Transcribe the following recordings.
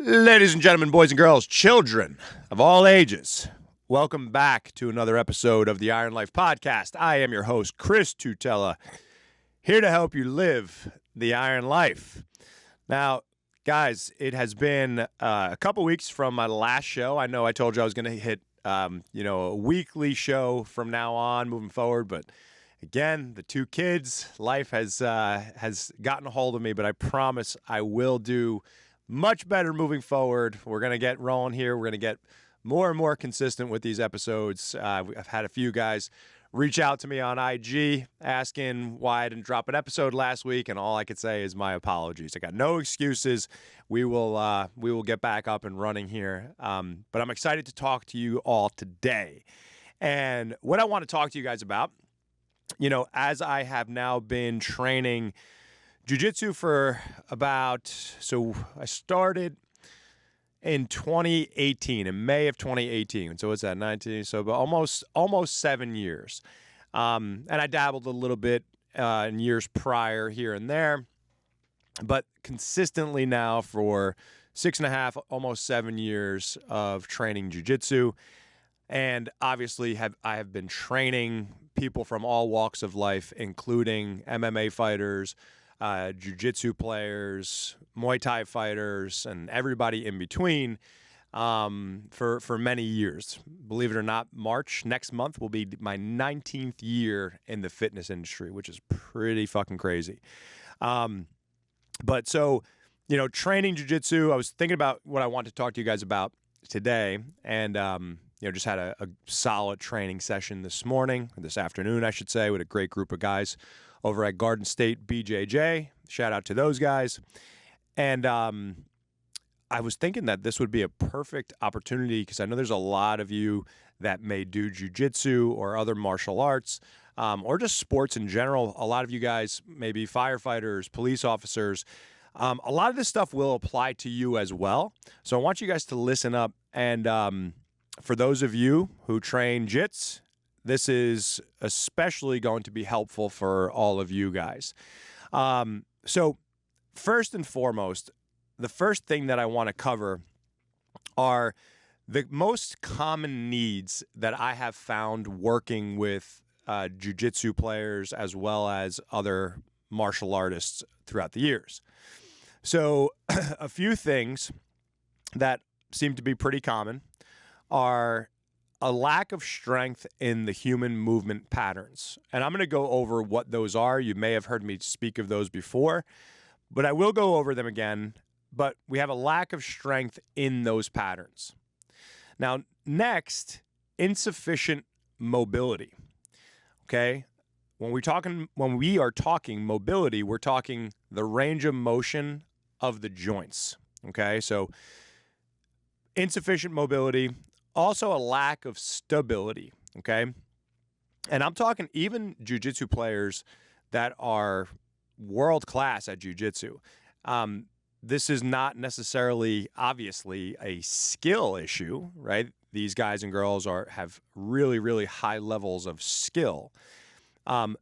Ladies and gentlemen, boys and girls, children of all ages, welcome back to another episode of the Iron Life Podcast. I am your host, Chris Tutela, here to help you live the Iron Life. Now, guys, it has been a couple weeks from my last show. I know I told you I was going to hit, a weekly show from now on, moving forward, but again, the two kids, life has gotten a hold of me, but I promise I will do much better moving forward. We're going to get rolling here. We're going to get more and more consistent with these episodes. I've had a few guys reach out to me on IG asking why I didn't drop an episode last week, and all I could say is my apologies. I got no excuses. We will get back up and running here. But I'm excited to talk to you all today. And what I want to talk to you guys about, as I have now been training Jiu-Jitsu for I started in 2018, in May of 2018. So what's that, 19? So about almost 7 years. And I dabbled a little bit in years prior here and there, but consistently now for 6.5, almost 7 years of training Jiu-Jitsu. And obviously I have been training people from all walks of life, including MMA fighters, Jiu-Jitsu players, Muay Thai fighters, and everybody in between for many years. Believe it or not, next month will be my 19th year in the fitness industry, which is pretty fucking crazy. But so, training Jiu-Jitsu, I was thinking about what I want to talk to you guys about today, and just had a solid training session this afternoon, I should say, with a great group of guys over at Garden State BJJ. Shout out to those guys. And I was thinking that this would be a perfect opportunity because I know there's a lot of you that may do jiu-jitsu or other martial arts or just sports in general. A lot of you guys may be firefighters, police officers. A lot of this stuff will apply to you as well. So I want you guys to listen up. And for those of you who train jits, this is especially going to be helpful for all of you guys. So first and foremost, the first thing that I want to cover are the most common needs that I have found working with jiu-jitsu players as well as other martial artists throughout the years. So a few things that seem to be pretty common are a lack of strength in the human movement patterns. And I'm going to go over what those are. You may have heard me speak of those before, but I will go over them again. But we have a lack of strength in those patterns. Now, next, insufficient mobility. Okay? When we are talking mobility, we're talking the range of motion of the joints. Okay? So insufficient mobility. Also a lack of stability, okay? And I'm talking even jiu-jitsu players that are world-class at jiu-jitsu. This is not necessarily, obviously, a skill issue, right? These guys and girls have really, really high levels of skill. But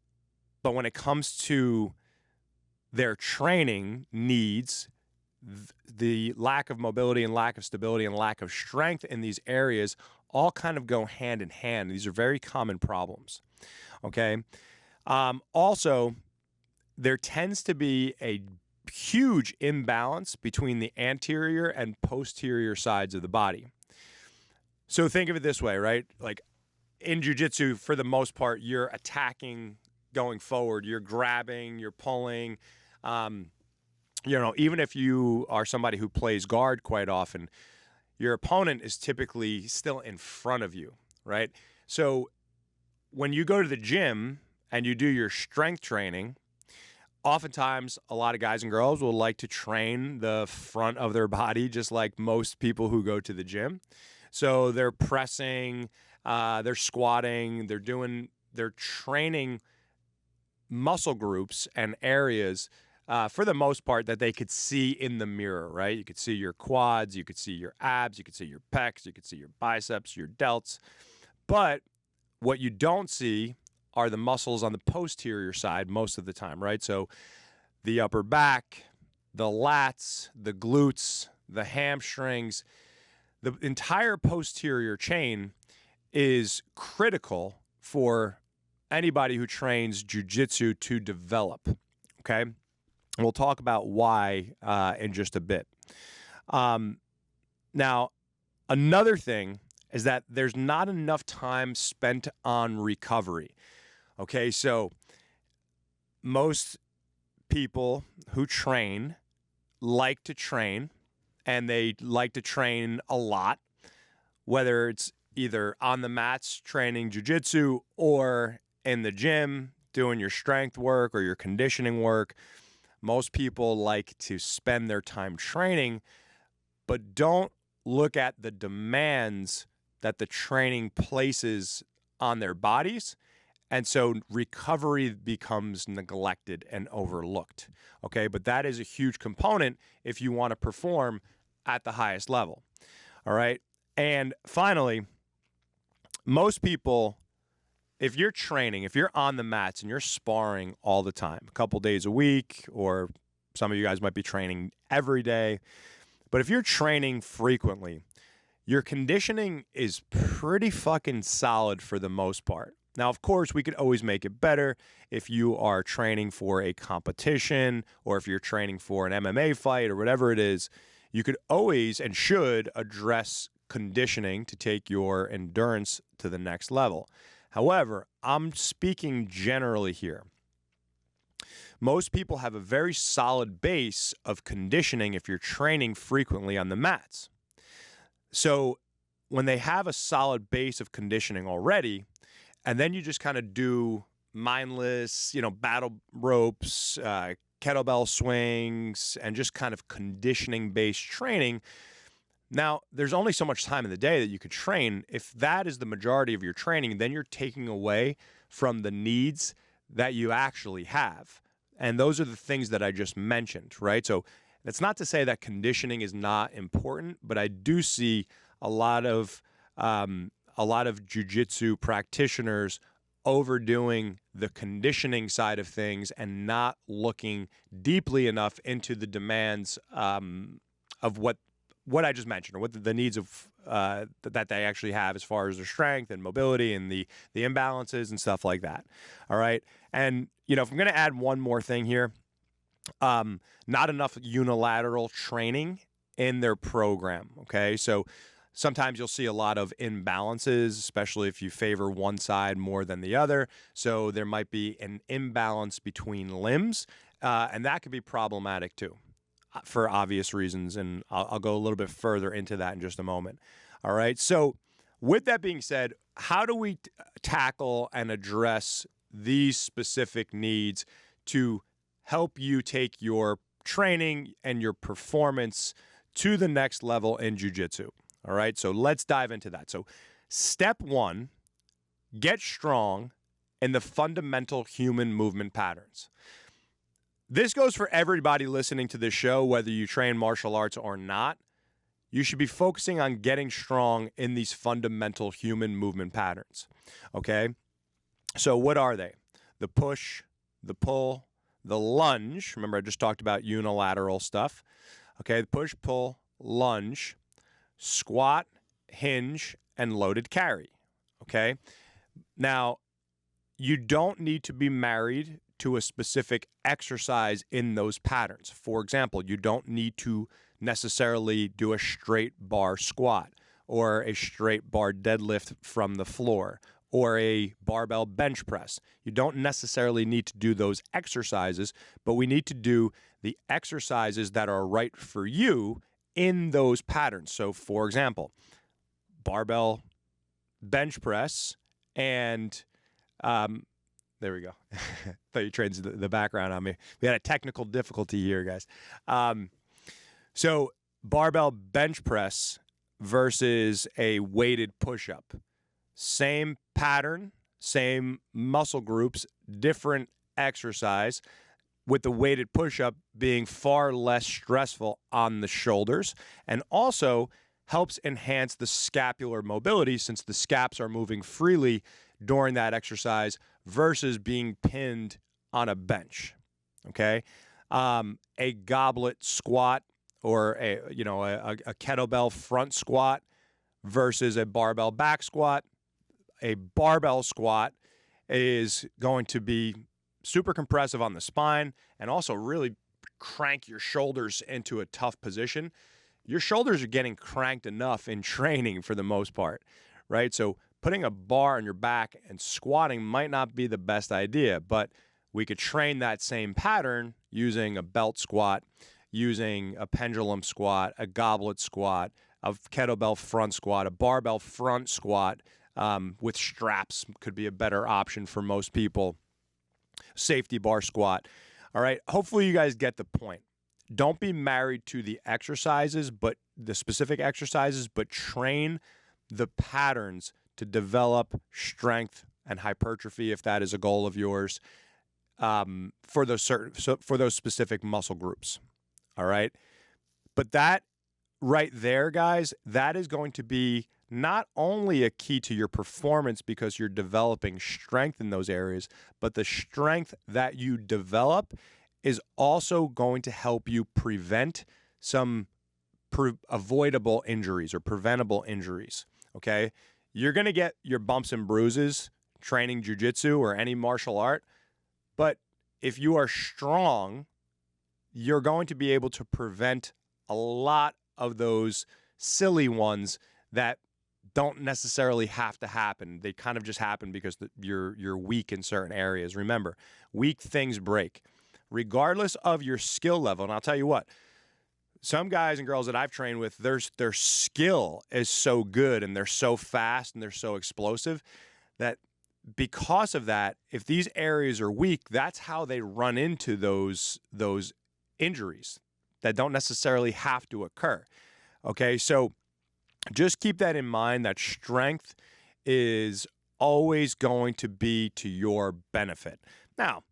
when it comes to their training needs, the lack of mobility and lack of stability and lack of strength in these areas all kind of go hand in hand. These are very common problems, okay? Also, there tends to be a huge imbalance between the anterior and posterior sides of the body. So think of it this way, right? Like in jiu-jitsu, for the most part, you're attacking going forward. You're grabbing, you're pulling, even if you are somebody who plays guard quite often, your opponent is typically still in front of you, right? So when you go to the gym and you do your strength training, oftentimes a lot of guys and girls will like to train the front of their body just like most people who go to the gym. So they're pressing, they're squatting, they're training muscle groups and areas for the most part that they could see in the mirror, right? You could see your quads, you could see your abs, you could see your pecs, you could see your biceps, your delts. But what you don't see are the muscles on the posterior side most of the time, right? So the upper back, the lats, the glutes, the hamstrings, the entire posterior chain is critical for anybody who trains jiu-jitsu to develop, okay? And we'll talk about why in just a bit. Now, another thing is that there's not enough time spent on recovery, okay? So most people who train like to train, and they like to train a lot, whether it's either on the mats training jiu-jitsu or in the gym doing your strength work or your conditioning work. Most people like to spend their time training, but don't look at the demands that the training places on their bodies. And so recovery becomes neglected and overlooked. Okay, but that is a huge component if you want to perform at the highest level. All right. And finally, most people, if you're training, if you're on the mats and you're sparring all the time, a couple days a week, or some of you guys might be training every day, but if you're training frequently, your conditioning is pretty fucking solid for the most part. Now, of course, we could always make it better if you are training for a competition or if you're training for an MMA fight or whatever it is. You could always and should address conditioning to take your endurance to the next level. However, I'm speaking generally here. Most people have a very solid base of conditioning if you're training frequently on the mats. So when they have a solid base of conditioning already, and then you just kind of do mindless, battle ropes, kettlebell swings, and just kind of conditioning-based training. Now, there's only so much time in the day that you could train. If that is the majority of your training, then you're taking away from the needs that you actually have. And those are the things that I just mentioned, right? So that's not to say that conditioning is not important, but I do see a lot of jiu-jitsu practitioners overdoing the conditioning side of things and not looking deeply enough into the demands of what I just mentioned, or what the needs of that they actually have as far as their strength and mobility and the imbalances and stuff like that. All right. And, if I'm going to add one more thing here, not enough unilateral training in their program. Okay. So sometimes you'll see a lot of imbalances, especially if you favor one side more than the other. So there might be an imbalance between limbs, and that could be problematic too, for obvious reasons. And I'll go a little bit further into that in just a moment. All right. So with that being said, how do we tackle and address these specific needs to help you take your training and your performance to the next level in jiu-jitsu? All right, so let's dive into that. So step one, get strong in the fundamental human movement patterns. This goes for everybody listening to this show, whether you train martial arts or not. You should be focusing on getting strong in these fundamental human movement patterns, okay? So what are they? The push, the pull, the lunge. Remember, I just talked about unilateral stuff. Okay, the push, pull, lunge, squat, hinge, and loaded carry, okay? Now, you don't need to be married to a specific exercise in those patterns. For example, you don't need to necessarily do a straight bar squat or a straight bar deadlift from the floor or a barbell bench press. You don't necessarily need to do those exercises, but we need to do the exercises that are right for you in those patterns. So, for example, barbell bench press and there we go. Thought you changed the background on me. We had a technical difficulty here, guys. So barbell bench press versus a weighted push-up. Same pattern, same muscle groups, different exercise, with the weighted push-up being far less stressful on the shoulders, and also helps enhance the scapular mobility since the scaps are moving freely during that exercise versus being pinned on a bench, okay? A goblet squat or a kettlebell front squat versus a barbell back squat. A barbell squat is going to be super compressive on the spine and also really crank your shoulders into a tough position. Your shoulders are getting cranked enough in training for the most part, right? So putting a bar on your back and squatting might not be the best idea, but we could train that same pattern using a belt squat, using a pendulum squat, a goblet squat, a kettlebell front squat, a barbell front squat with straps could be a better option for most people. Safety bar squat. All right. Hopefully you guys get the point. Don't be married to the exercises, but the specific exercises, but train the patterns to develop strength and hypertrophy if that is a goal of yours for those specific muscle groups. All right. But that right there, guys, that is going to be not only a key to your performance because you're developing strength in those areas, but the strength that you develop is also going to help you prevent some avoidable injuries or preventable injuries, okay? You're going to get your bumps and bruises training jiu-jitsu or any martial art, but if you are strong, you're going to be able to prevent a lot of those silly ones that don't necessarily have to happen. They kind of just happen because you're weak in certain areas. Remember, weak things break. Regardless of your skill level, and I'll tell you what, some guys and girls that I've trained with, their skill is so good and they're so fast and they're so explosive that because of that, if these areas are weak, that's how they run into those injuries that don't necessarily have to occur. Okay, so just keep that in mind, that strength is always going to be to your benefit. Now,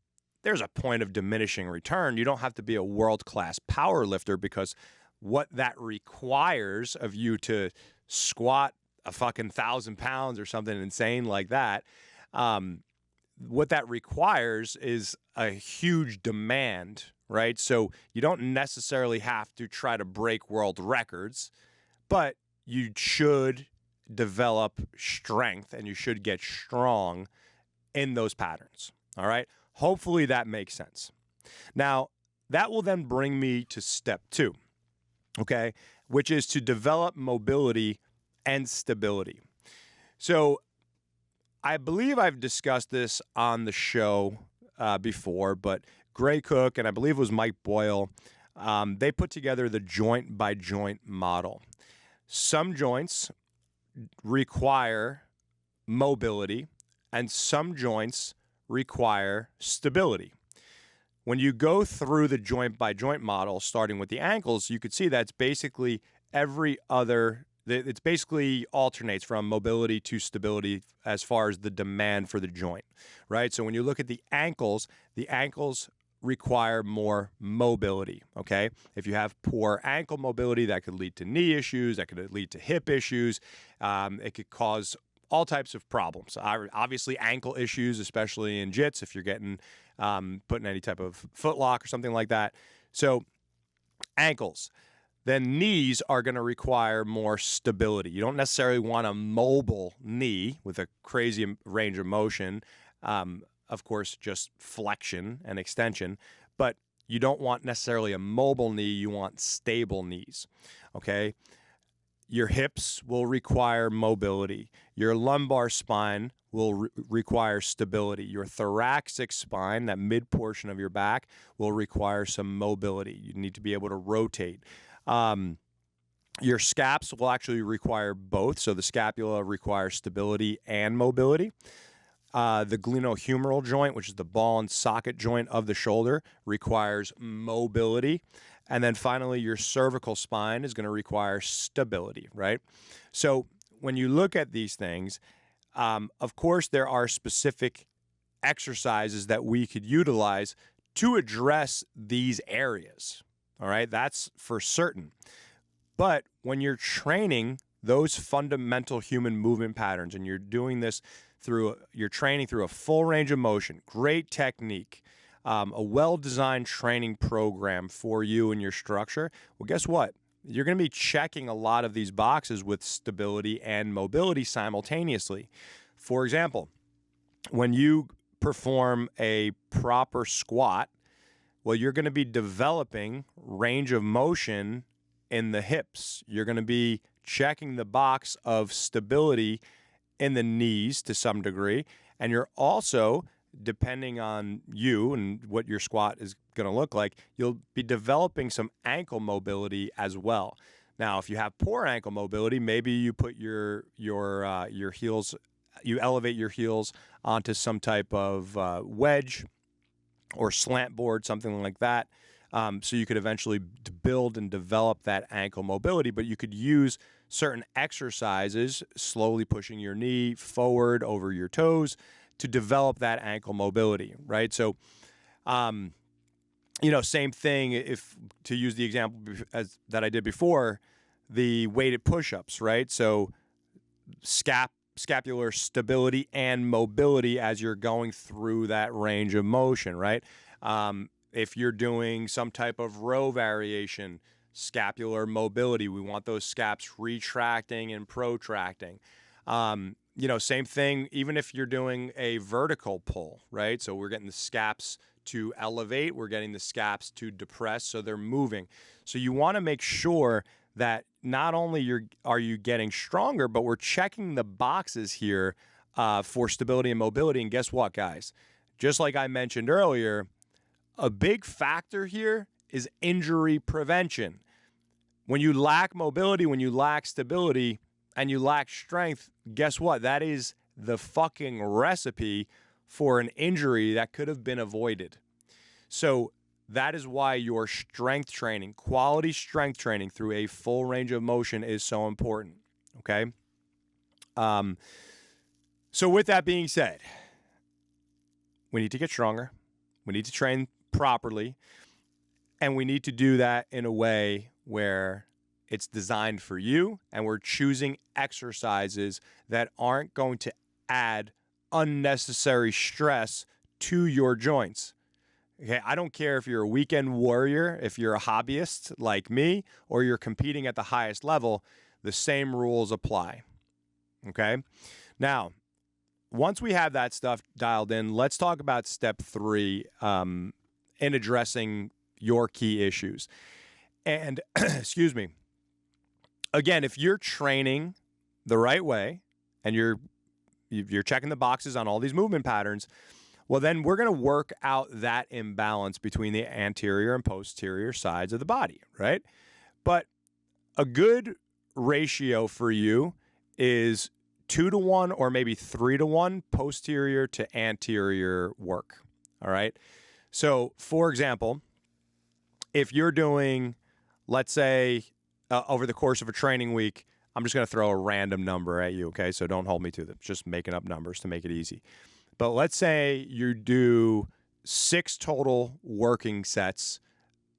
there's a point of diminishing return. You don't have to be a world-class power lifter because what that requires of you to squat a fucking 1,000 pounds or something insane like that, what that requires is a huge demand, right? So you don't necessarily have to try to break world records, but you should develop strength and you should get strong in those patterns, all right? Hopefully that makes sense. Now, that will then bring me to step 2, okay, which is to develop mobility and stability. So I believe I've discussed this on the show before, but Gray Cook and I believe it was Mike Boyle, they put together the joint by joint model. Some joints require mobility and some joints require stability. When you go through the joint by joint model, starting with the ankles, you could see that's basically it basically alternates from mobility to stability as far as the demand for the joint, right? So when you look at the ankles require more mobility, okay? If you have poor ankle mobility, that could lead to knee issues, that could lead to hip issues. It could cause all types of problems. Obviously, ankle issues, especially in jits, if you're getting put in any type of foot lock or something like that. So ankles. Then knees are going to require more stability. You don't necessarily want a mobile knee with a crazy range of motion. Of course, just flexion and extension, but you don't want necessarily a mobile knee. You want stable knees, okay? Your hips will require mobility. Your lumbar spine will require stability. Your thoracic spine, that mid portion of your back, will require some mobility. You need to be able to rotate. Your scaps will actually require both. So the scapula requires stability and mobility. The glenohumeral joint, which is the ball and socket joint of the shoulder, requires mobility. And then finally, your cervical spine is going to require stability, right? So when you look at these things, of course, there are specific exercises that we could utilize to address these areas, all right? That's for certain. But when you're training those fundamental human movement patterns and you're doing this you're training through a full range of motion, great technique, a well-designed training program for you and your structure, well, guess what? You're going to be checking a lot of these boxes with stability and mobility simultaneously. For example, when you perform a proper squat, well, you're going to be developing range of motion in the hips. You're going to be checking the box of stability in the knees to some degree. And you're also, depending on you and what your squat is going to look like, you'll be developing some ankle mobility as well. Now, if you have poor ankle mobility, maybe you put your heels, you elevate your heels onto some type of wedge or slant board, something like that. So you could eventually build and develop that ankle mobility, but you could use certain exercises, slowly pushing your knee forward over your toes to develop that ankle mobility, right? So, same thing, if to use the example that I did before, the weighted push-ups, right? So scapular stability and mobility as you're going through that range of motion, right? If you're doing some type of row variation, scapular mobility, we want those scaps retracting and protracting. Same thing, even if you're doing a vertical pull, right? So we're getting the scaps to elevate, we're getting the scaps to depress, so they're moving. So you want to make sure that not only are you getting stronger, but we're checking the boxes here for stability and mobility. And guess what, guys? Just like I mentioned earlier, a big factor here is injury prevention. When you lack mobility, when you lack stability, and you lack strength, guess what? That is the fucking recipe for an injury that could have been avoided. So that is why your strength training, quality strength training through a full range of motion is so important, okay? So with that being said, we need to get stronger. We need to train properly. And we need to do that in a way where it's designed for you, and we're choosing exercises that aren't going to add unnecessary stress to your joints. Okay, I don't care if you're a weekend warrior, if you're a hobbyist like me, or you're competing at the highest level, the same rules apply. Okay? Now, once we have that stuff dialed in, let's talk about step 3 in addressing your key issues. And, excuse me, again, if you're training the right way and you're checking the boxes on all these movement patterns, well, then we're going to work out that imbalance between the anterior and posterior sides of the body, right? But a good ratio for you is 2-to-1 or maybe 3-to-1 posterior to anterior work, all right? So, for example, if you're doing, let's say, over the course of a training week, I'm just going to throw a random number at you, okay? So don't hold me to them. Just making up numbers to make it easy. But let's say you do 6 total working sets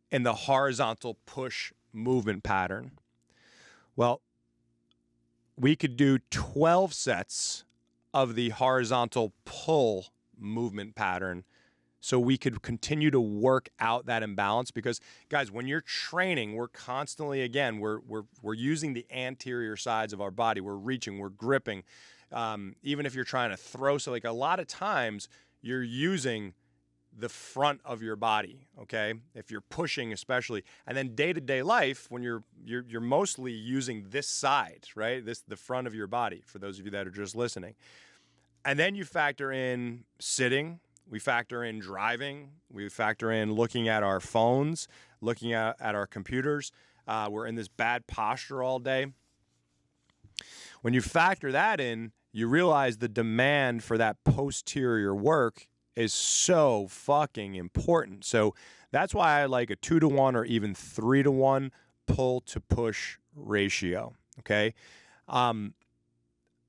in the horizontal push movement pattern. Well, we could do 12 sets of the horizontal pull movement pattern, so we could continue to work out that imbalance. Because, guys, when you're training, we're constantly, again, we're using the anterior sides of our body. We're reaching, we're gripping. Even if you're trying to throw, so like a lot of times you're using the front of your body, okay? If you're pushing especially. And then day-to-day life, when you're mostly using this side, right? The front of your body, for those of you that are just listening. And then you factor in sitting. We factor in driving. We factor in looking at our phones, looking at our computers. We're in this bad posture all day. When you factor that in, you realize the demand for that posterior work is so fucking important. So that's why I like a 2-to-1 or even 3-to-1 pull to push ratio, okay?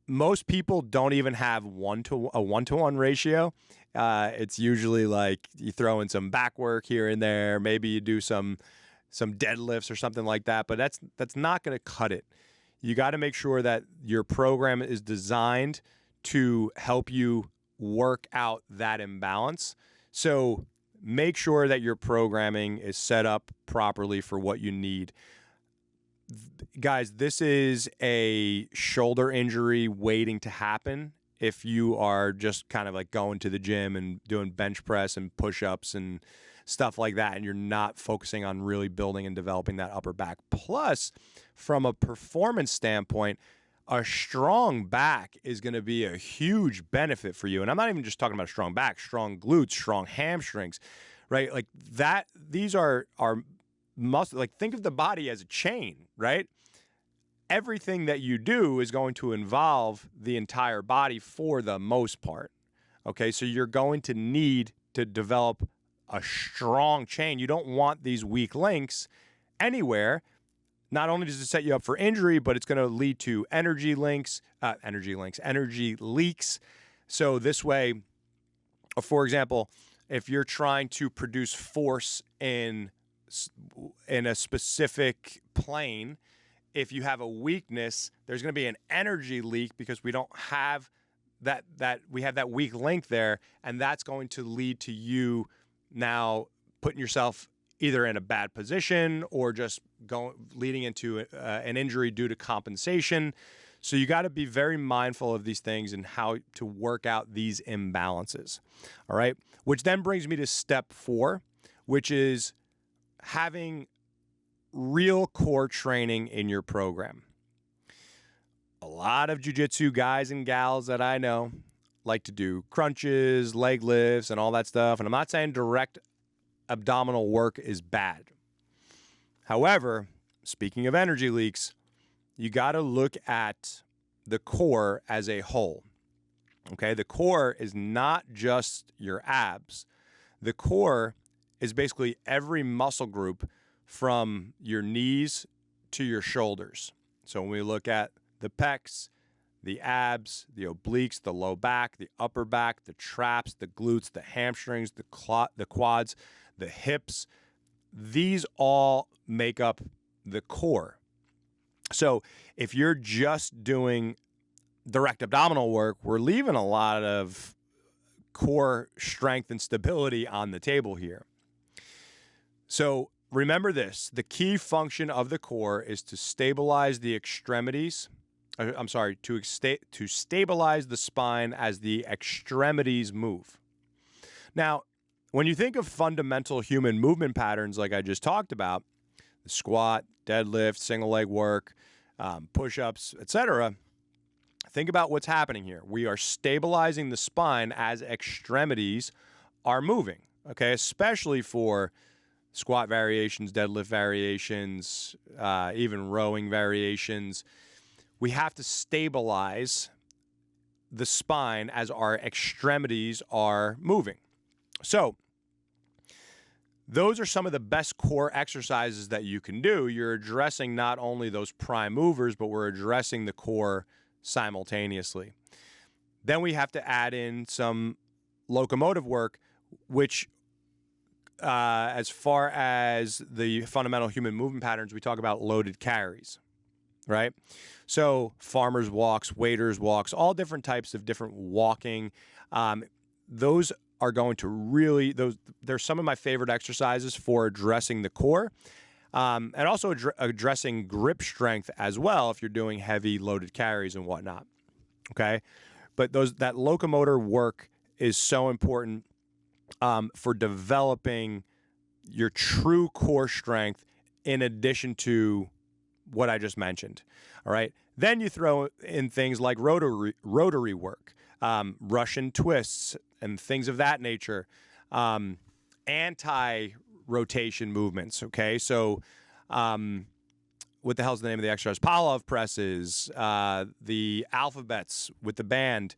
Most people don't even have a 1-to-1 ratio. It's usually like you throw in some back work here and there. Maybe you do some deadlifts or something like that, but that's not going to cut it. You got to make sure that your program is designed to help you work out that imbalance. So make sure that your programming is set up properly for what you need. Guys, this is a shoulder injury waiting to happen if you are just kind of like going to the gym and doing bench press and push-ups and stuff like that, and you're not focusing on really building and developing that upper back. Plus, from a performance standpoint, a strong back is going to be a huge benefit for you. And I'm not even just talking about a strong back, strong glutes, strong hamstrings, right? Like that, these are muscle. Like think of the body as a chain, right? Everything that you do is going to involve the entire body for the most part. Okay, so you're going to need to develop a strong chain. You don't want these weak links anywhere. Not only does it set you up for injury, but it's going to lead to energy leaks. So this way, for example, if you're trying to produce force in a specific plane, if you have a weakness, there's going to be an energy leak because we don't have that we have that weak link there, and that's going to lead to you now putting yourself either in a bad position or just leading into an injury due to compensation. So you got to be very mindful of these things and how to work out these imbalances. All right. Which then brings me to step 4, which is having real core training in your program. A lot of jiu-jitsu guys and gals that I know like to do crunches, leg lifts, and all that stuff. And I'm not saying direct abdominal work is bad. However, speaking of energy leaks, you got to look at the core as a whole. Okay, the core is not just your abs. The core is basically every muscle group from your knees to your shoulders. So when we look at the pecs, the abs, the obliques, the low back, the upper back, the traps, the glutes, the hamstrings, the quads, the hips, these all make up the core. So if you're just doing direct abdominal work, we're leaving a lot of core strength and stability on the table here. So remember this, the key function of the core is to stabilize the extremities. To stabilize the spine as the extremities move. Now, when you think of fundamental human movement patterns like I just talked about, the squat, deadlift, single leg work, push-ups, etc., think about what's happening here. We are stabilizing the spine as extremities are moving, okay? Especially for squat variations, deadlift variations, even rowing variations. We have to stabilize the spine as our extremities are moving. So those are some of the best core exercises that you can do. You're addressing not only those prime movers, but we're addressing the core simultaneously. Then we have to add in some locomotive work, which as far as the fundamental human movement patterns, we talk about loaded carries, right? So farmers walks, waders walks, all different types of different walking. Those are going to really, they're some of my favorite exercises for addressing the core and also addressing grip strength as well if you're doing heavy loaded carries and whatnot, okay? But that locomotor work is so important for developing your true core strength in addition to what I just mentioned. All right. Then you throw in things like rotary work, Russian twists, and things of that nature, anti-rotation movements. Okay. So, what the hell's the name of the exercise? Pavlov presses, the alphabets with the band.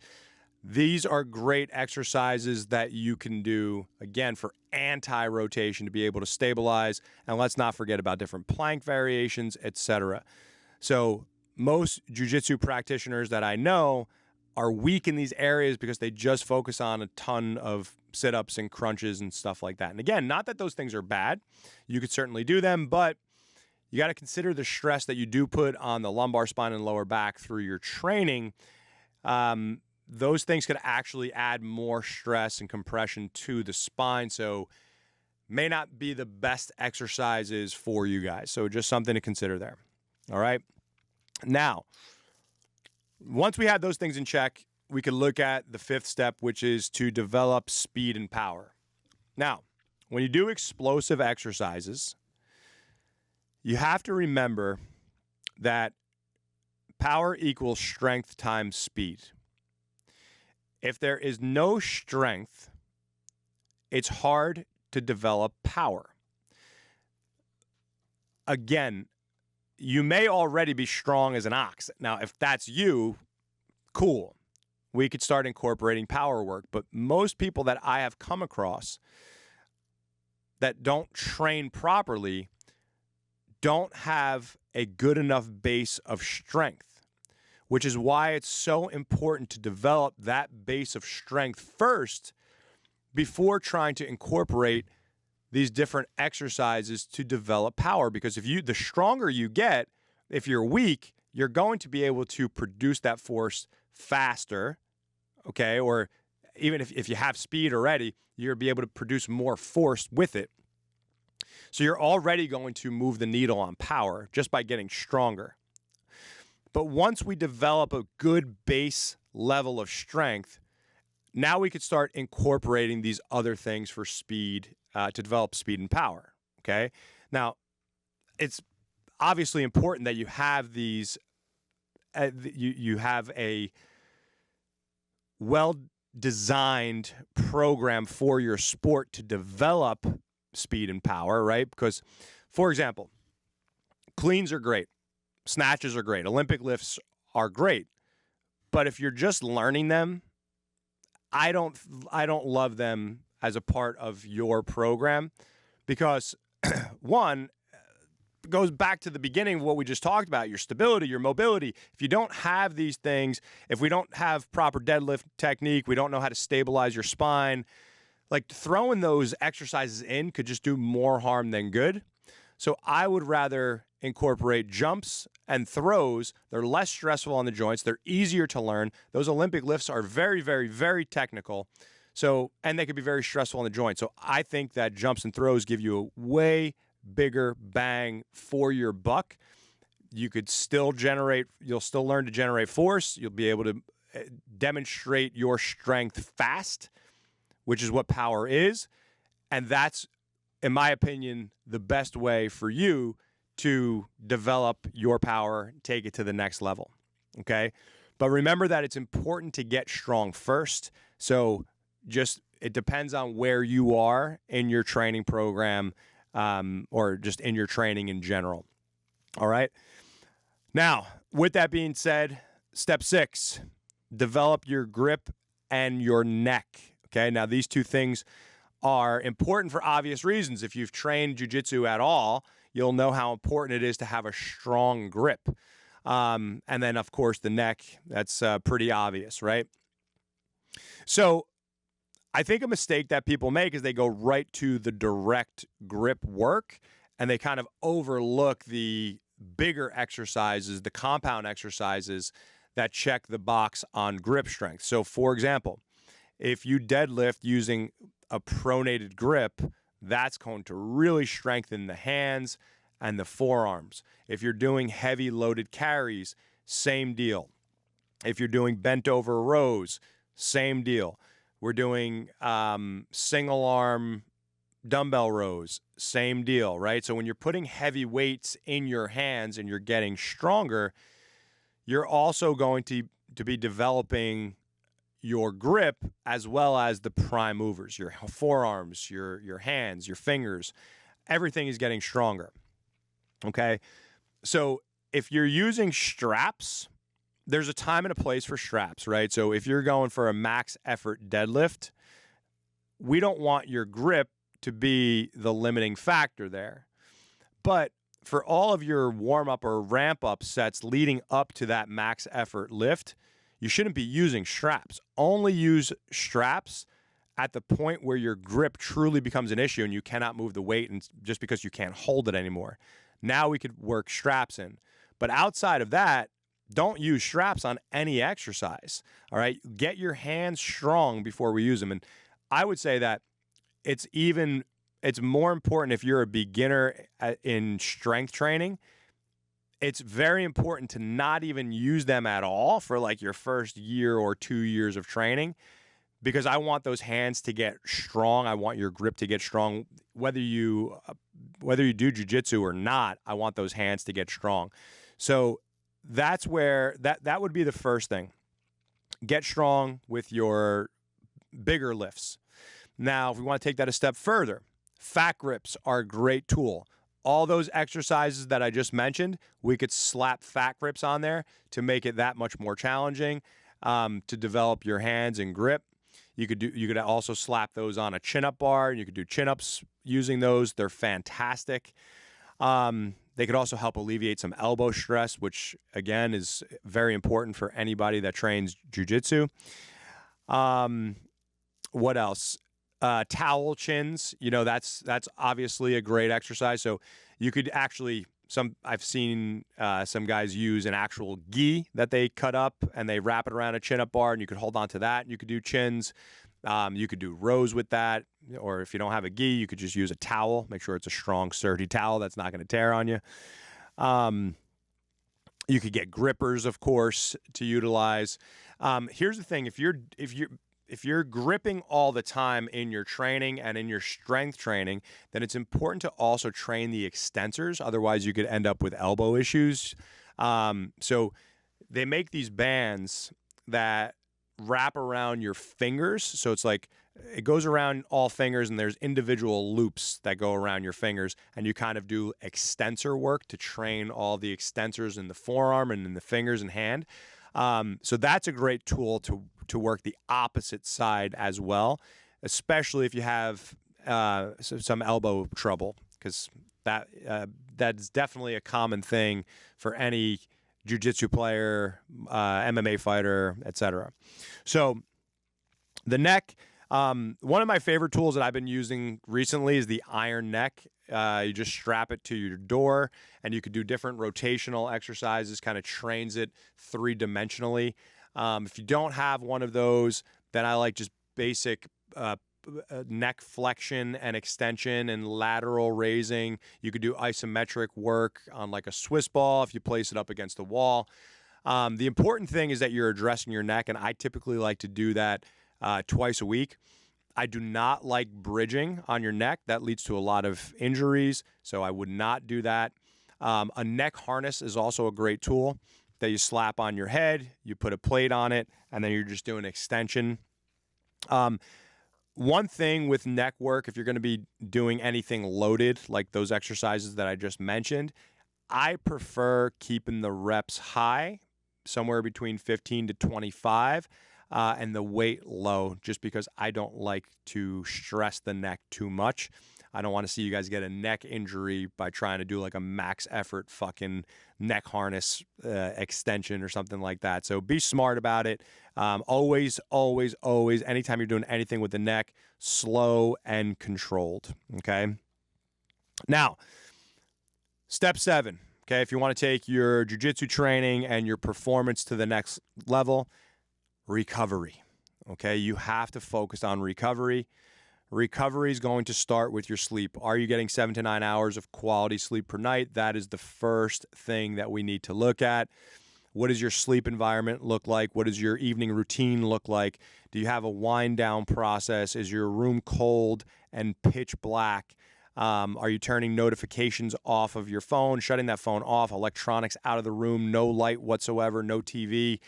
These are great exercises that you can do, again, for anti-rotation to be able to stabilize. And let's not forget about different plank variations, etc. So most jiu-jitsu practitioners that I know are weak in these areas because they just focus on a ton of sit-ups and crunches and stuff like that. And again, not that those things are bad. You could certainly do them, but you got to consider the stress that you do put on the lumbar spine and lower back through your training. Those things could actually add more stress and compression to the spine. So may not be the best exercises for you guys. So just something to consider there. All right. Now, once we have those things in check, we could look at the fifth step, which is to develop speed and power. Now, when you do explosive exercises, you have to remember that power equals strength times speed. If there is no strength, it's hard to develop power. Again, you may already be strong as an ox. Now, if that's you, cool. We could start incorporating power work. But most people that I have come across that don't train properly don't have a good enough base of strength, which is why it's so important to develop that base of strength first before trying to incorporate these different exercises to develop power. Because the stronger you get, if you're weak, you're going to be able to produce that force faster, okay? Or even if you have speed already, you'll be able to produce more force with it. So you're already going to move the needle on power just by getting stronger. But once we develop a good base level of strength, now we could start incorporating these other things for speed, to develop speed and power, okay? Now, it's obviously important that you have these, you have a well-designed program for your sport to develop speed and power, right? Because, for example, cleans are great. Snatches are great. Olympic lifts are great. But if you're just learning them, I don't love them as a part of your program because, one, it goes back to the beginning of what we just talked about, your stability, your mobility. If you don't have these things, if we don't have proper deadlift technique, we don't know how to stabilize your spine, like throwing those exercises in could just do more harm than good. So I would rather incorporate jumps and throws. They're less stressful on the joints. They're easier to learn. Those Olympic lifts are very, very, very technical. So, and they could be very stressful on the joint. So I think that jumps and throws give you a way bigger bang for your buck. You'll still learn to generate force. You'll be able to demonstrate your strength fast, which is what power is. And that's, in my opinion, the best way for you to develop your power, take it to the next level, okay? But remember that it's important to get strong first. So it depends on where you are in your training program, or just in your training in general, all right? Now, with that being said, step 6, develop your grip and your neck, okay? Now, these two things are important for obvious reasons. If you've trained jiu-jitsu at all, you'll know how important it is to have a strong grip. And then, of course, the neck, that's pretty obvious, right? So I think a mistake that people make is they go right to the direct grip work, and they kind of overlook the bigger exercises, the compound exercises that check the box on grip strength. So, for example, if you deadlift using a pronated grip, that's going to really strengthen the hands and the forearms. If you're doing heavy loaded carries, same deal. If you're doing bent over rows, same deal. We're doing single arm dumbbell rows, same deal, right? So when you're putting heavy weights in your hands and you're getting stronger, you're also going to be developing your grip as well as the prime movers, your forearms, your hands, your fingers. Everything is getting stronger, okay? So if you're using straps, there's a time and a place for straps, right? So if you're going for a max effort deadlift, we don't want your grip to be the limiting factor there. But for all of your warm-up or ramp-up sets leading up to that max effort lift, you shouldn't be using straps. Only use straps at the point where your grip truly becomes an issue and you cannot move the weight and just because you can't hold it anymore. Now we could work straps in. But outside of that, don't use straps on any exercise, all right? Get your hands strong before we use them. And I would say that it's even it's more important if you're a beginner in strength training. It's very important to not even use them at all for like your first year or 2 years of training, because I want those hands to get strong. I want your grip to get strong. Whether you do jiu-jitsu or not, I want those hands to get strong. So that's where that would be the first thing. Get strong with your bigger lifts. Now, if we want to take that a step further, fat grips are a great tool. All those exercises that I just mentioned, we could slap fat grips on there to make it that much more challenging to develop your hands and grip. You could also slap those on a chin-up bar. You could do chin-ups using those. They're fantastic. They could also help alleviate some elbow stress, which again is very important for anybody that trains jiu-jitsu. What else? Towel chins, that's obviously a great exercise. So you could actually, I've seen some guys use an actual gi that they cut up and they wrap it around a chin-up bar, and you could hold on to that and you could do chins. You could do rows with that, or if you don't have a gi, you could just use a towel. Make sure it's a strong, sturdy towel that's not going to tear on you. You could get grippers, of course, to utilize. Here's the thing: if you're gripping all the time in your training and in your strength training, then it's important to also train the extensors. Otherwise, you could end up with elbow issues. So they make these bands that wrap around your fingers. So it's like it goes around all fingers, and there's individual loops that go around your fingers, and you kind of do extensor work to train all the extensors in the forearm and in the fingers and hand. So that's a great tool to work the opposite side as well, especially if you have some elbow trouble, because that's definitely a common thing for any jiu-jitsu player, MMA fighter, etc. So the neck, one of my favorite tools that I've been using recently is the iron neck. You just strap it to your door, and you could do different rotational exercises, kind of trains it three-dimensionally. If you don't have one of those, then I like just basic neck flexion and extension and lateral raising. You could do isometric work on like a Swiss ball if you place it up against the wall. The important thing is that you're addressing your neck, and I typically like to do that twice a week. I do not like bridging on your neck. That leads to a lot of injuries, so I would not do that. A neck harness is also a great tool that you slap on your head. You put a plate on it, and then you're just doing extension. One thing with neck work, if you're going to be doing anything loaded, like those exercises that I just mentioned, I prefer keeping the reps high, somewhere between 15 to 25, and the weight low, just because I don't like to stress the neck too much. I don't want to see you guys get a neck injury by trying to do like a max effort fucking neck harness extension or something like that. So be smart about it. Always, anytime you're doing anything with the neck, slow and controlled. Okay. Now, step 7. Okay. If you want to take your jiu-jitsu training and your performance to the next level, recovery. Okay. You have to focus on recovery. Recovery is going to start with your sleep. Are you getting 7 to 9 hours of quality sleep per night? That is the first thing that we need to look at. What does your sleep environment look like? What does your evening routine look like? Do you have a wind down process? Is your room cold and pitch black? Are you turning notifications off of your phone, shutting that phone off, electronics out of the room, no light whatsoever, no TV?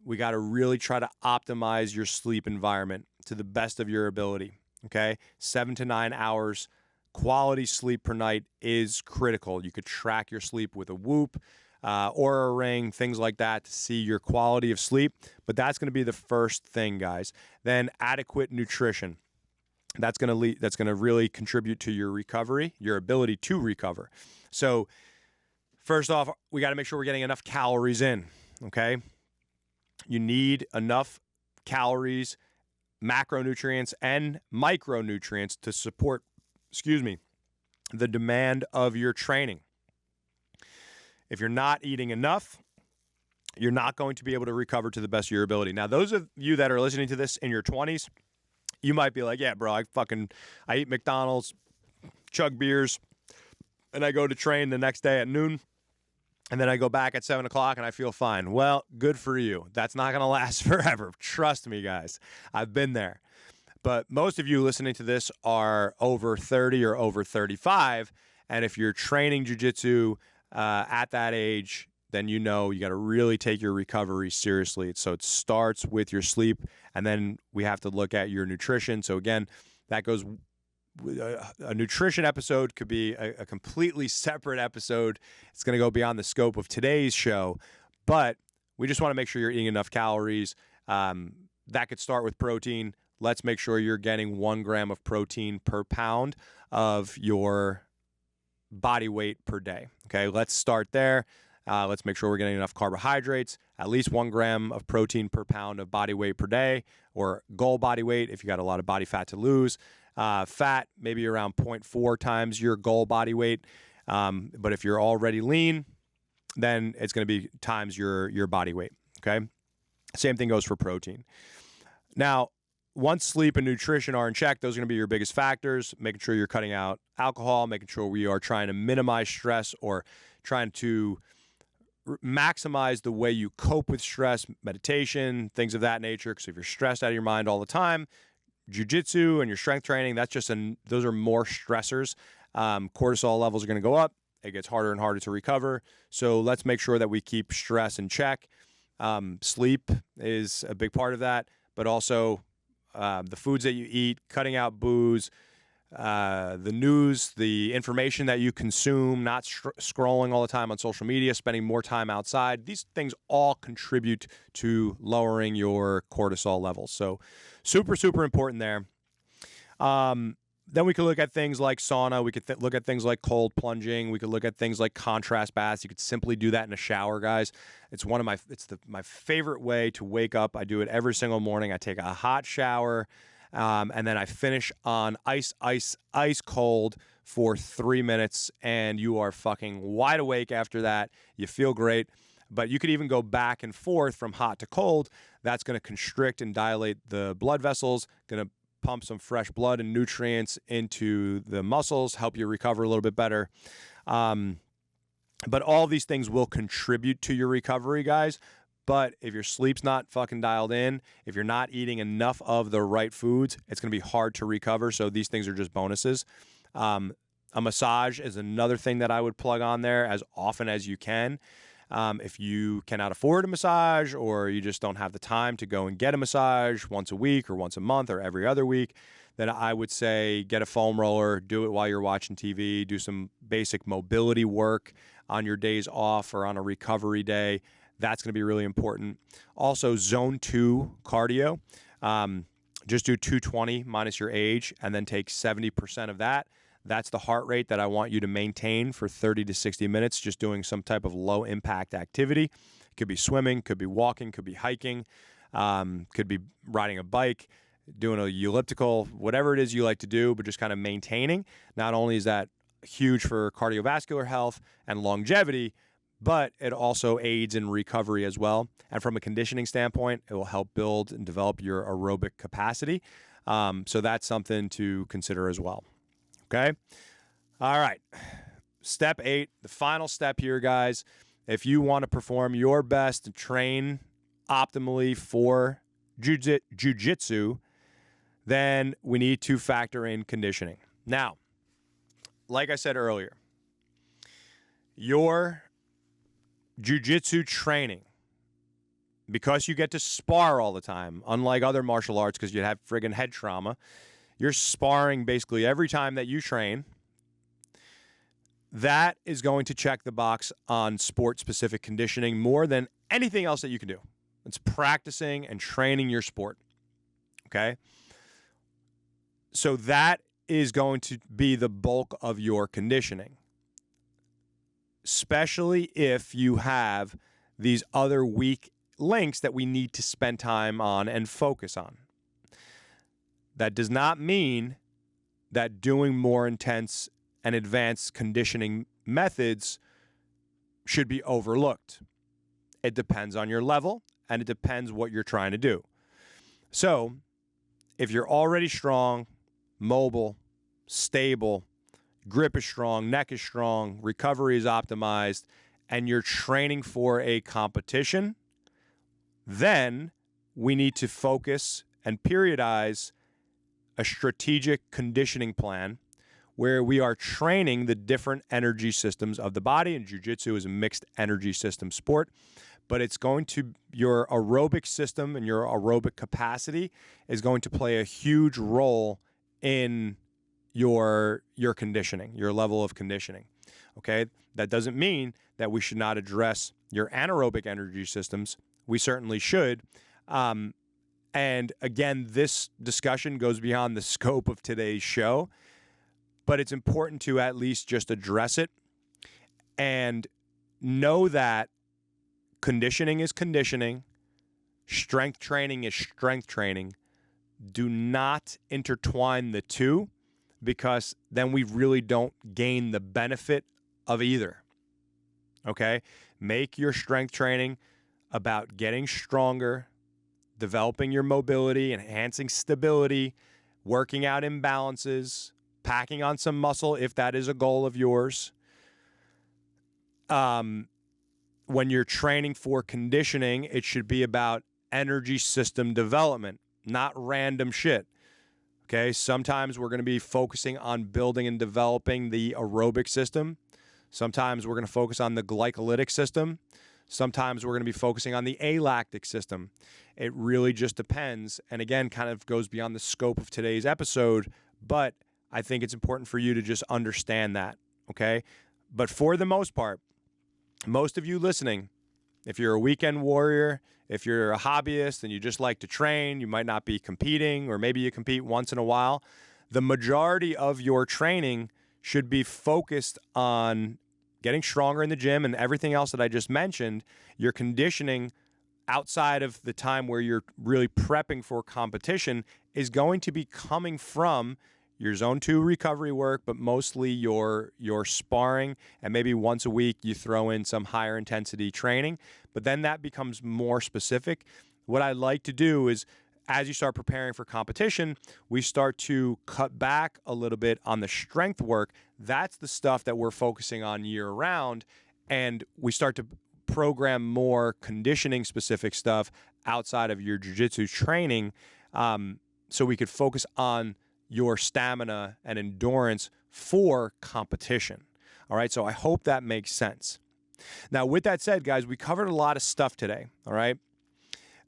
We got to really try to optimize your sleep environment to the best of your ability. Okay. 7 to 9 hours quality sleep per night is critical. You could track your sleep with a Whoop, or a Ring, things like that to see your quality of sleep. But that's going to be the first thing, guys. Then adequate nutrition. That's going to really contribute to your recovery, your ability to recover. So first off, we got to make sure we're getting enough calories in. Okay. You need enough calories, macronutrients, and micronutrients to support, the demand of your training. If you're not eating enough, you're not going to be able to recover to the best of your ability. Now, those of you that are listening to this in your 20s, You might be like, yeah, bro, I eat McDonald's, chug beers, and I go to train the next day at noon, and then I go back at 7 o'clock and I feel fine. Well, good for you. That's not going to last forever. Trust me, guys. I've been there. But most of you listening to this are over 30 or over 35. And if you're training jiu-jitsu at that age, then you know you got to really take your recovery seriously. So it starts with your sleep, and then we have to look at your nutrition. So again, that goes a nutrition episode could be a completely separate episode. It's going to go beyond the scope of today's show, but we just want to make sure you're eating enough calories. That could start with protein. Let's make sure you're getting 1 gram of protein per pound of your body weight per day. Okay, let's start there. Let's make sure we're getting enough carbohydrates, at least 1 gram of protein per pound of body weight per day, or goal body weight if you got a lot of body fat to lose. Fat, maybe around 0.4 times your goal body weight. But if you're already lean, then it's going to be times your body weight. Okay. Same thing goes for protein. Now, once sleep and nutrition are in check, those are going to be your biggest factors. Making sure you're cutting out alcohol, making sure we are trying to minimize stress or trying to maximize the way you cope with stress, meditation, things of that nature. Because if you're stressed out of your mind all the time, jiu-jitsu and your strength training, those are more stressors. Cortisol levels are going to go up. It gets harder and harder to recover. So let's make sure that we keep stress in check. Sleep is a big part of that, but also the foods that you eat, cutting out booze, the news, the information that you consume, not scrolling all the time on social media, spending more time outside. These things all contribute to lowering your cortisol levels. So super, super important there. Then we could look at things like sauna. We could look at things like cold plunging. We could look at things like contrast baths. You could simply do that in a shower, guys. It's my favorite way to wake up. I do it every single morning. I take a hot shower, and then I finish on ice cold for 3 minutes, and you are fucking wide awake after that. You feel great. But you could even go back and forth from hot to cold. That's going to constrict and dilate the blood vessels, going to pump some fresh blood and nutrients into the muscles, help you recover a little bit better. But all these things will contribute to your recovery, guys. But if your sleep's not fucking dialed in, if you're not eating enough of the right foods, it's going to be hard to recover. So these things are just bonuses. A massage is another thing that I would plug on there as often as you can. If you cannot afford a massage, or you just don't have the time to go and get a massage once a week or once a month or every other week, then I would say get a foam roller, do it while you're watching TV, do some basic mobility work on your days off or on a recovery day. That's going to be really important. Also, zone 2 cardio. Just do 220 minus your age, and then take 70% of that. That's the heart rate that I want you to maintain for 30 to 60 minutes, just doing some type of low impact activity. It could be swimming, could be walking, could be hiking, could be riding a bike, doing a elliptical, whatever it is you like to do, but just kind of maintaining. Not only is that huge for cardiovascular health and longevity, but it also aids in recovery as well. And from a conditioning standpoint, it will help build and develop your aerobic capacity. So that's something to consider as well. Okay. All right. Step 8, the final step here, guys. If you want to perform your best and train optimally for jiu-jitsu, then we need to factor in conditioning. Now, like I said earlier, your jiu-jitsu training, because you get to spar all the time, unlike other martial arts because you have friggin' head trauma, you're sparring basically every time that you train. That is going to check the box on sport-specific conditioning more than anything else that you can do. It's practicing and training your sport, okay? So that is going to be the bulk of your conditioning, especially if you have these other weak links that we need to spend time on and focus on. That does not mean that doing more intense and advanced conditioning methods should be overlooked. It depends on your level, and it depends what you're trying to do. So, if you're already strong, mobile, stable, grip is strong, neck is strong, recovery is optimized, and you're training for a competition, then we need to focus and periodize a strategic conditioning plan where we are training the different energy systems of the body. And jiu-jitsu is a mixed energy system sport, but it's going to, your aerobic system and your aerobic capacity is going to play a huge role in your conditioning, your level of conditioning. Okay? That doesn't mean that we should not address your anaerobic energy systems. We certainly should. And again, this discussion goes beyond the scope of today's show, but it's important to at least just address it and know that conditioning is conditioning, strength training is strength training. Do not intertwine the two, because then we really don't gain the benefit of either. Okay? Make your strength training about getting stronger, developing your mobility, enhancing stability, working out imbalances, packing on some muscle if that is a goal of yours. When you're training for conditioning, it should be about energy system development, not random shit. Okay, sometimes we're going to be focusing on building and developing the aerobic system. Sometimes we're going to focus on the glycolytic system. Sometimes we're going to be focusing on the alactic system. It really just depends. And again, kind of goes beyond the scope of today's episode, but I think it's important for you to just understand that, okay? But for the most part, most of you listening, if you're a weekend warrior, if you're a hobbyist and you just like to train, you might not be competing, or maybe you compete once in a while, the majority of your training should be focused on getting stronger in the gym and everything else that I just mentioned. Your conditioning outside of the time where you're really prepping for competition is going to be coming from your zone 2 recovery work, but mostly your sparring, and maybe once a week you throw in some higher intensity training, but then that becomes more specific. What I like to do is, as you start preparing for competition, we start to cut back a little bit on the strength work. That's the stuff that we're focusing on year round, and we start to program more conditioning specific stuff outside of your jiu-jitsu training, so we could focus on your stamina and endurance for competition. All right, so I hope that makes sense. Now, with that said, guys, we covered a lot of stuff today, all right?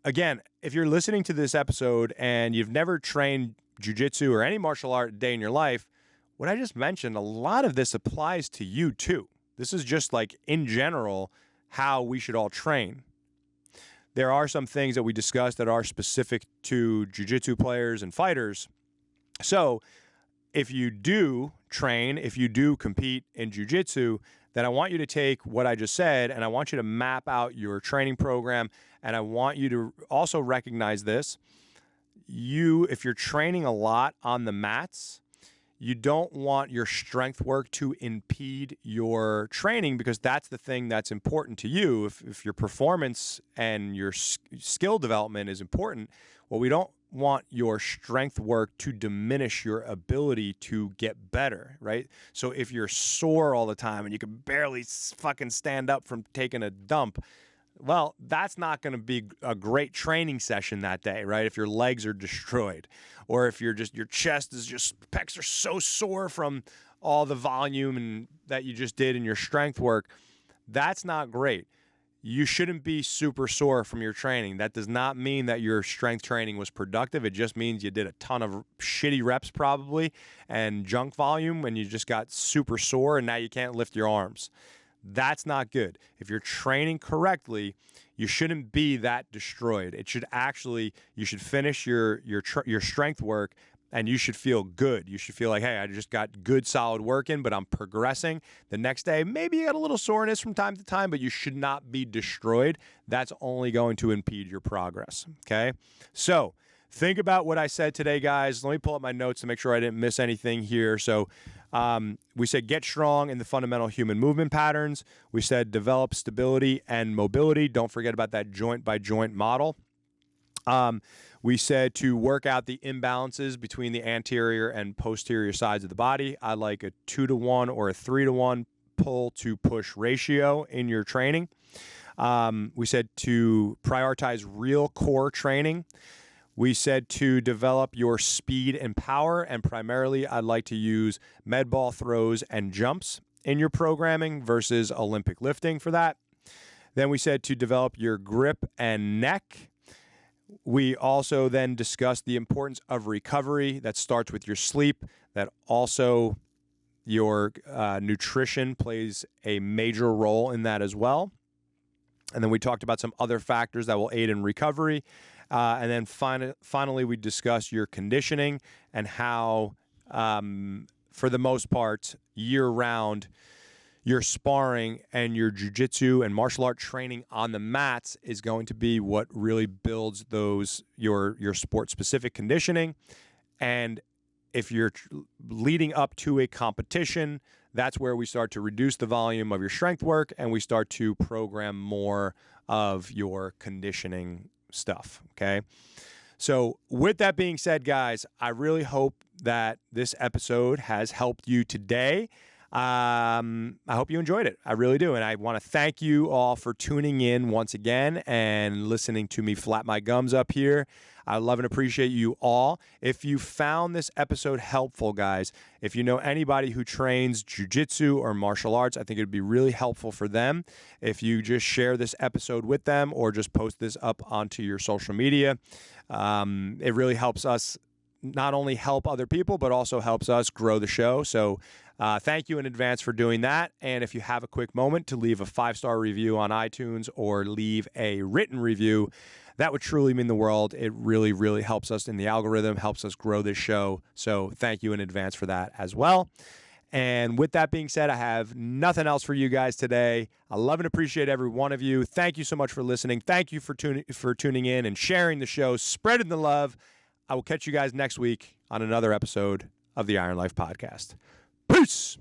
Again, if you're listening to this episode and you've never trained jiu-jitsu or any martial art a day in your life, what I just mentioned, a lot of this applies to you too. This is just like, in general, how we should all train. There are some things that we discussed that are specific to jiu-jitsu players and fighters. So if you do train, if you do compete in jiu-jitsu, then I want you to take what I just said and I want you to map out your training program. And I want you to also recognize this. If you're training a lot on the mats, you don't want your strength work to impede your training, because that's the thing that's important to you. If your performance and your skill development is important, well, we don't want your strength work to diminish your ability to get better, right? So if you're sore all the time and you can barely fucking stand up from taking a dump, well, that's not going to be a great training session that day, right? If your legs are destroyed, or if your chest is just, pecs are so sore from all the volume and that you just did in your strength work, that's not great. You shouldn't be super sore from your training. That does not mean that your strength training was productive. It just means you did a ton of shitty reps probably and junk volume, and you just got super sore and now you can't lift your arms. That's not good. If you're training correctly, you shouldn't be that destroyed. It should actually, you should finish your strength work and you should feel good. You should feel like, hey, I just got good, solid work in, but I'm progressing. The next day, maybe you got a little soreness from time to time, but you should not be destroyed. That's only going to impede your progress, okay? So think about what I said today, guys. Let me pull up my notes to make sure I didn't miss anything here. So we said get strong in the fundamental human movement patterns. We said develop stability and mobility. Don't forget about that joint by joint model. We said to work out the imbalances between the anterior and posterior sides of the body. I like a 2-to-1 or a 3-to-1 pull to push ratio in your training. We said to prioritize real core training. We said to develop your speed and power, and primarily I'd like to use med ball throws and jumps in your programming versus Olympic lifting for that. Then we said to develop your grip and neck. We also then discussed the importance of recovery. That starts with your sleep, that also your nutrition plays a major role in that as well. And then we talked about some other factors that will aid in recovery. And then finally, we discussed your conditioning and how, for the most part, year-round, your sparring and your jiu-jitsu and martial art training on the mats is going to be what really builds your sport-specific conditioning. And if you're leading up to a competition, that's where we start to reduce the volume of your strength work and we start to program more of your conditioning stuff, okay? So with that being said, guys, I really hope that this episode has helped you today. I hope you enjoyed it. I really do. And I want to thank you all for tuning in once again and listening to me flap my gums up here. I love and appreciate you all. If you found this episode helpful, guys, if you know anybody who trains jiu-jitsu or martial arts, I think it would be really helpful for them if you just share this episode with them or just post this up onto your social media. It really helps us not only help other people, but also helps us grow the show. So thank you in advance for doing that. And if you have a quick moment to leave a 5-star review on iTunes or leave a written review, that would truly mean the world. It really, really helps us in the algorithm, helps us grow this show. So thank you in advance for that as well. And with that being said, I have nothing else for you guys today. I love and appreciate every one of you. Thank you so much for listening. Thank you for tuning in and sharing the show, spreading the love. I will catch you guys next week on another episode of the Iron Life Podcast. Peace!